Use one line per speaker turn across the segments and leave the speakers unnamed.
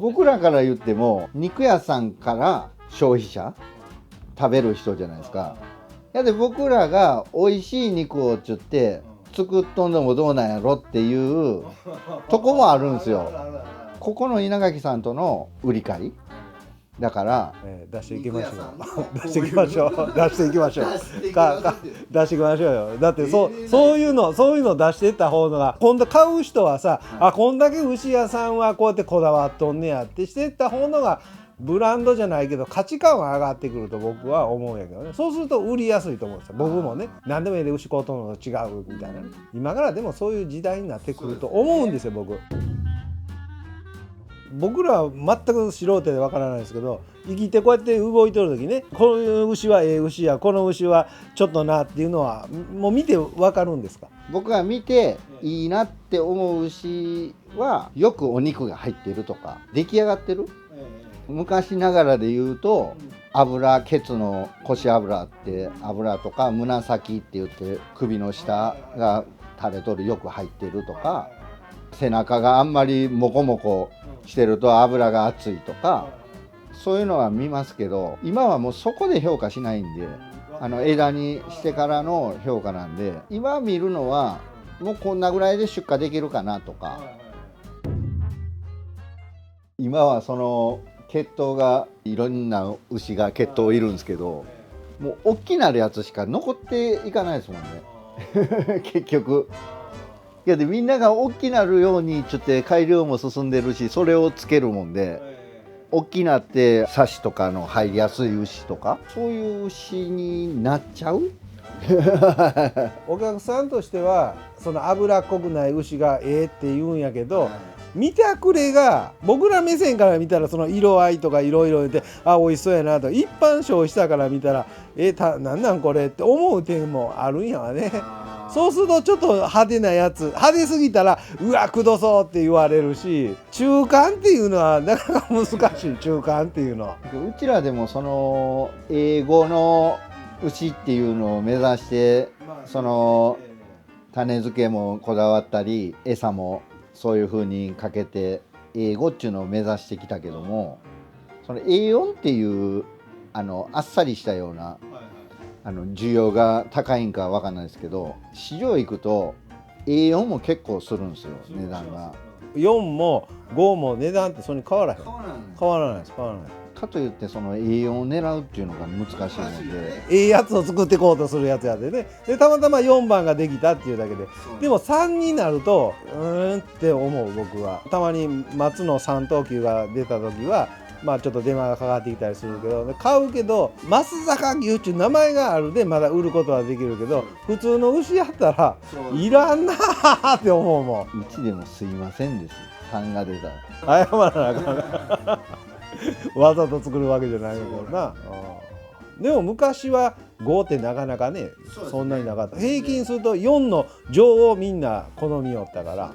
僕らから言っても肉屋さんから消費者食べる人じゃないですか。やで僕らが美味しい肉をちゅって作っとんでもどうなんやろっていうとこもあるんですよ。ここの稲垣さんとの売り買いだから、
出していきましょう出していきましょう出していきましょう出していきましょうよ。だってそういうの出していった方が今度買う人はさ、あこんだけ牛屋さんはこうやってこだわっとんねやってしていった方のがブランドじゃないけど価値観は上がってくると僕は思うんやけどね。そうすると売りやすいと思うんですよ。僕もね何でもいいで牛買うとんのと違うみたいなね。今からでもそういう時代になってくると思うんですよ僕らは全く素人でわからないですけど、生きてこうやって動いてる時ね、この牛はええ牛やこの牛はちょっとなっていうのはもう見てわかるんですか？
僕が見ていいなって思う牛はよくお肉が入ってるとか出来上がってる。昔ながらで言うと油ケツの腰油って油とか紫って言って首の下が垂れとるよく入ってるとか、背中があんまりモコモコしてると油が熱いとか、そういうのは見ますけど、今はもうそこで評価しないんで、枝にしてからの評価なんで、今見るのはもうこんなぐらいで出荷できるかなとか。今はその血統がいろんな牛が血統いるんですけど、もう大きなるやつしか残っていかないですもんね結局。いやでみんなが大きなるようにちょっと改良も進んでるし、それをつけるもんで、大きなってサシとかの入りやすい牛とかそういう牛になっちゃう
お客さんとしてはその脂っこくない牛がええって言うんやけど、見てくれが僕ら目線から見たらその色合いとかいろいろであ美味しそうやなと、一般消費者から見たらなんなんこれって思う点もあるんやわね。そうするとちょっと派手なやつ、派手すぎたらうわくどそうって言われるし、中間っていうのはなかなか難しい。中間っていうのは
うちらでもその英語の牛っていうのを目指して、その種付けもこだわったり餌もそういう風にかけて英語っていうのを目指してきたけども、その A4 っていうあっさりしたような需要が高いんかわかんないですけど、市場行くと A4 も結構するんですよ、値段が。
4も5も値段ってそれに変わらへん。変わらないです。変わらない。
かといってその A4 を狙うっていうのが難しいので、
ええやつを作っていこうとするやつやでね。でたまたま4番ができたっていうだけで、でも3になるとって思う。僕はたまに松の3等級が出た時はまあちょっと手間がかかってきたりするけど、買うけど松坂牛っていう名前があるでまだ売ることはできるけど、普通の牛やったらいらんなーって思うもん。
うちでもすいませんです、3が出たら
謝らなあかんわざと作るわけじゃないけどな。でも昔は5ってなかなかね、そんなになかった。平均すると4の上をみんな好みよったから、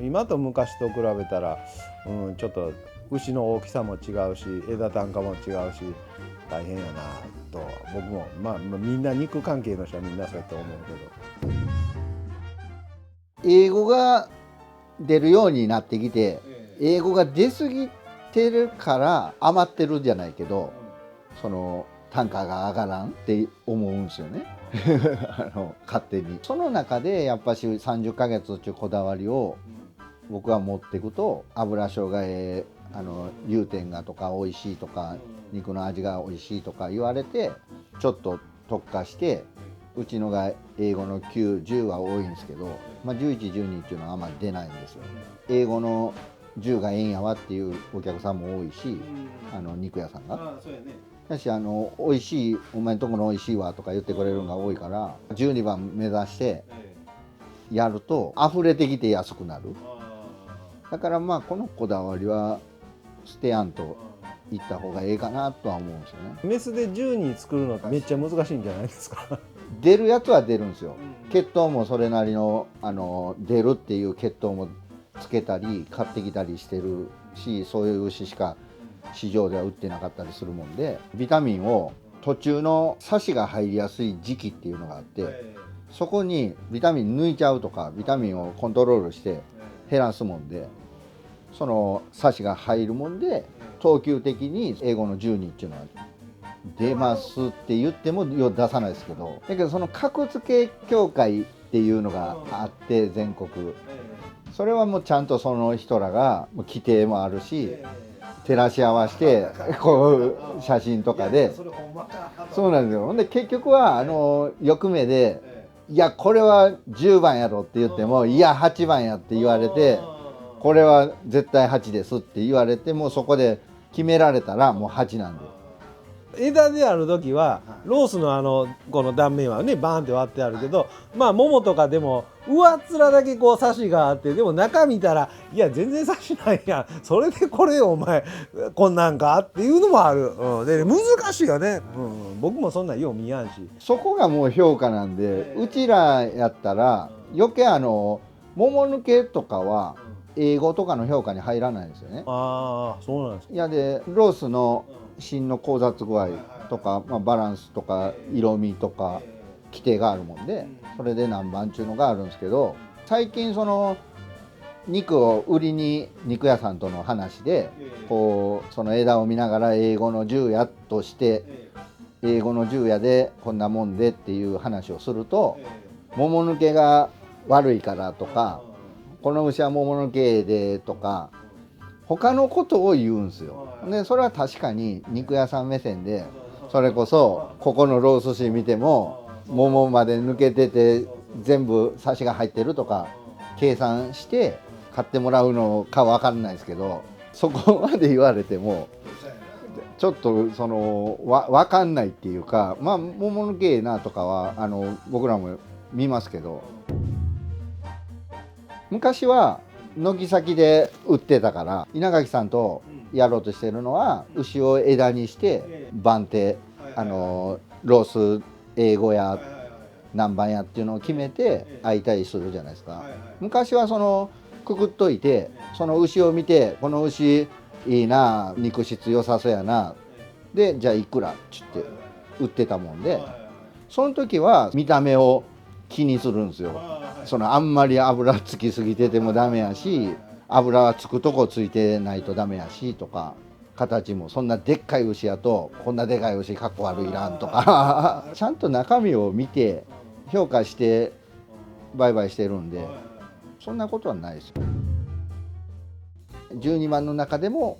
今と昔と比べたら、ちょっと牛の大きさも違うし枝単価も違うし大変やなと僕も、みんな肉関係の人はみんなそうやって思うけど、
英語が出るようになってきて、英語が出過ぎてるから余ってるじゃないけど、その単価が上がらんって思うんですよね勝手に。その中でやっぱし30ヶ月っていうこだわりを僕は持っていくと、油生姜融点がとか美味しいとか肉の味が美味しいとか言われて、ちょっと特化して、うちのが英語の9、10は多いんですけど、11、12っていうのはあんまり出ないんですよ。英語の10がええんやわっていうお客さんも多いし、肉屋さんが。だし美味しい、お前んとこの美味しいわとか言ってくれるのが多いから、12番目指してやると溢れてきて安くなる。だからこのこだわりは捨てやんといった方がええかなとは思うんですよね。
メスで12作るのってめっちゃ難しいんじゃないですか
出るやつは出るんですよ。血統もそれなりの出るっていう血統もつけたり買ってきたりしてるし、そういう牛しか市場では売ってなかったりするもんで、ビタミンを途中のサシが入りやすい時期っていうのがあって、そこにビタミン抜いちゃうとかビタミンをコントロールして減らすもんで、その差しが入るもんで等級的に英語の12っていうのは出ますって言っても出さないですけど、だけどその格付け協会っていうのがあって全国、それはもうちゃんとその人らが規定もあるし照らし合わせてこう写真とかで、そうなんですよ。ほんで結局は欲目でいやこれは10番やろって言ってもいや8番やって言われて、これは絶対8ですって言われてもそこで決められたらもう8なんで。
枝である時はロースのこの断面はねバーンって割ってあるけど、まあ桃とかでも上っ面だけこうサシがあって、でも中見たらいや全然サシないやん、それでこれお前こんなんかっていうのもある、で難しいよね、僕もそんなんよう見やんし。
そこがもう評価なんで、うちらやったら余計桃抜けとかは英語とかの評価に入らないんですよね。
ああそうなんですか。
いやでロースの芯の交雑具合とか、バランスとか色味とか規定があるもんで、それで何番っていうのがあるんですけど、最近その肉を売りに肉屋さんとの話でこうその枝を見ながら英語の10やとして英語の10やでこんなもんでっていう話をすると、桃抜けが悪いからとかこの牛は桃抜けでとか他のことを言うんですよ。でそれは確かに肉屋さん目線で、それこそここのロース紙見ても桃まで抜けてて全部サシが入ってるとか計算して買ってもらうのか分かんないですけど、そこまで言われてもちょっと分かんないっていうか、桃抜けなとかは僕らも見ますけど、昔は軒先で売ってたから、稲垣さんとやろうとしてるのは牛を枝にして番手ロース英語や何番やっていうのを決めて開いたりするじゃないですか。昔はくくっといてその牛を見てこの牛いいな肉質良さそうやなでじゃあいくらっつって売ってたもんで、その時は見た目を気にするんですよ。あんまり油つきすぎててもダメやし、油はつくとこついてないとダメやしとか、形もそんなでっかい牛やとこんなでかい牛かっこ悪いらんとかちゃんと中身を見て評価して売買してるんで、そんなことはないですよ。12番の中でも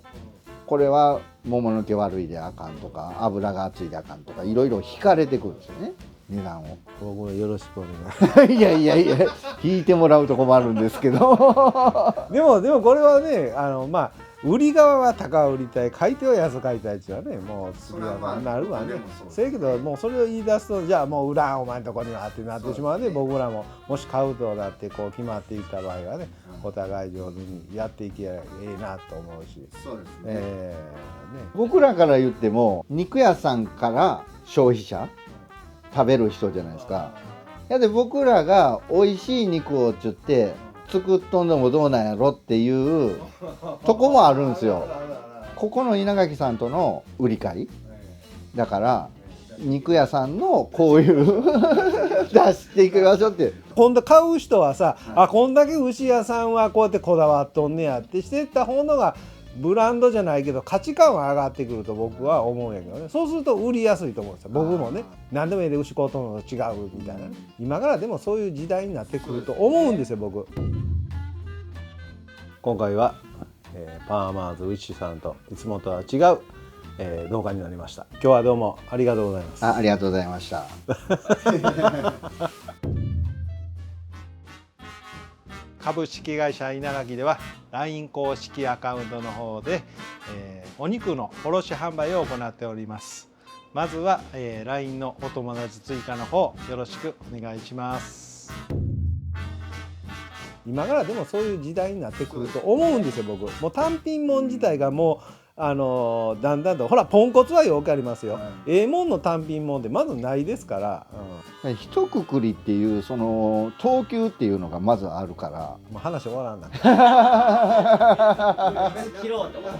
これは桃抜け悪いであかんとか油が厚いであかんとかいろいろ引かれてくるんですよね、値段を。
僕もよろしくお願い
いや引いてもらうと困るんですけど
でもこれはね売り側は高売りたい、買い手は安買いたいっていうのはね、もう次はなるわね。せやけどもうそれを言い出すとじゃあもう売らんお前のとこにはってなってしまうね。僕らももし買うとだってこう決まっていった場合はね、お互い上手にやっていけばええなと思うし。
そうですね。僕らから言っても肉屋さんから消費者食べる人じゃないですか。いやで僕らが美味しい肉をつって作っとんでもどうなんやろっていうとこもあるんですよ。ここの稲垣さんとの売り買いだから肉屋さんのこういう出していきましょうって。
今度買う人はさ、こんだけ牛屋さんはこうやってこだわっとんねやってしてった方のがブランドじゃないけど価値観は上がってくると僕は思うんやけどね。そうすると売りやすいと思うんですよ。僕もね、何でもいいで牛買うとんのと違うみたいな、今からでもそういう時代になってくると思うんですよ僕。今回は、パーマーズ牛さんといつもとは違う、動画になりました。今日はどうもありがとうございます。
ありがとうございました。
株式会社稲垣では LINE 公式アカウントの方で、お肉の卸販売を行っております。まずは、LINE のお友達追加の方よろしくお願いします。今からでもそういう時代になってくると思うんですよ僕。もう単品もん自体がもうだんだんとほらポンコツはよくありますよ、もんの単品もんでまずないですから、
一括りっていう等級っていうのがまずあるから、
もう話終わらんな
切ろうと思って。